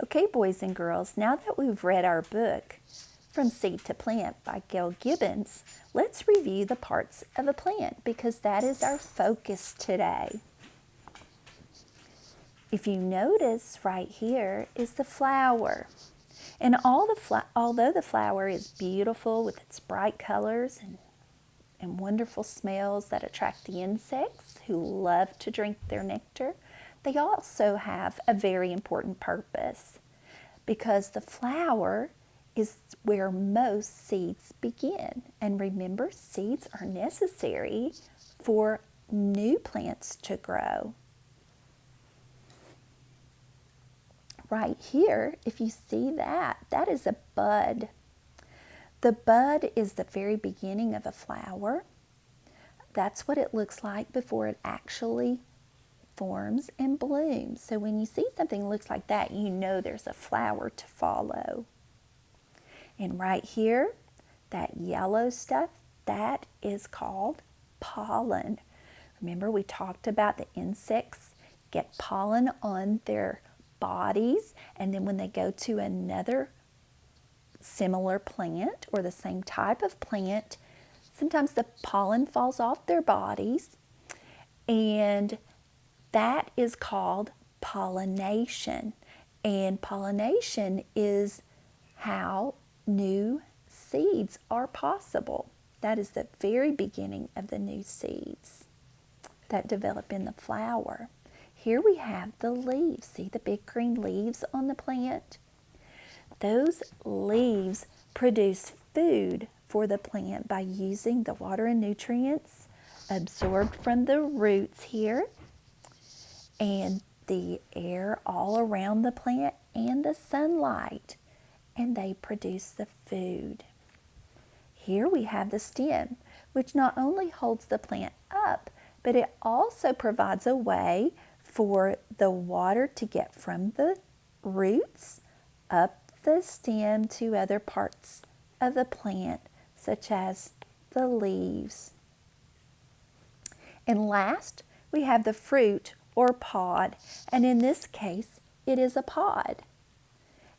Okay, boys and girls, now that we've read our book, From Seed to Plant by Gail Gibbons, let's review the parts of a plant because that is our focus today. If you notice, right here is the flower. And although the flower is beautiful with its bright colors and wonderful smells that attract the insects who love to drink their nectar, they also have a very important purpose because the flower is where most seeds begin. And remember, seeds are necessary for new plants to grow. Right here, if you see that, that is a bud. The bud is the very beginning of a flower. That's what it looks like before it actually forms and blooms. So when you see something that looks like that, you know there's a flower to follow. And right here, that yellow stuff, that is called pollen. Remember, we talked about the insects get pollen on their bodies, and then when they go to another similar plant or the same type of plant, sometimes the pollen falls off their bodies, and that is called pollination. And pollination is how new seeds are possible. That is the very beginning of the new seeds that develop in the flower. Here we have the leaves. See the big green leaves on the plant? Those leaves produce food for the plant by using the water and nutrients absorbed from the roots here and the air all around the plant and the sunlight, and they produce the food. Here we have the stem, which not only holds the plant up, but it also provides a way for the water to get from the roots up the stem to other parts of the plant, such as the leaves. And last, we have the fruit or pod, and in this case, it is a pod.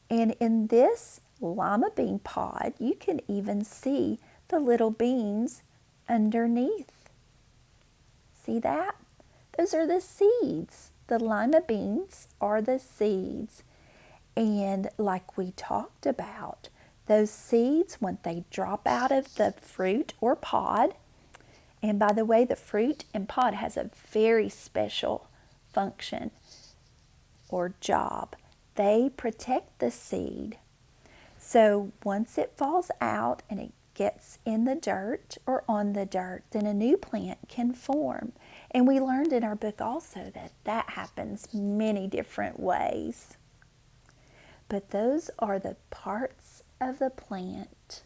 And in this lima bean pod, you can even see the little beans underneath. See that? Those are the seeds. The lima beans are the seeds. And like we talked about, those seeds, when they drop out of the fruit or pod, and by the way, the fruit and pod has a very special function or job. They protect the seed. So once it falls out and it gets in the dirt or on the dirt, then a new plant can form. And we learned in our book also that that happens many different ways. But those are the parts of the plant.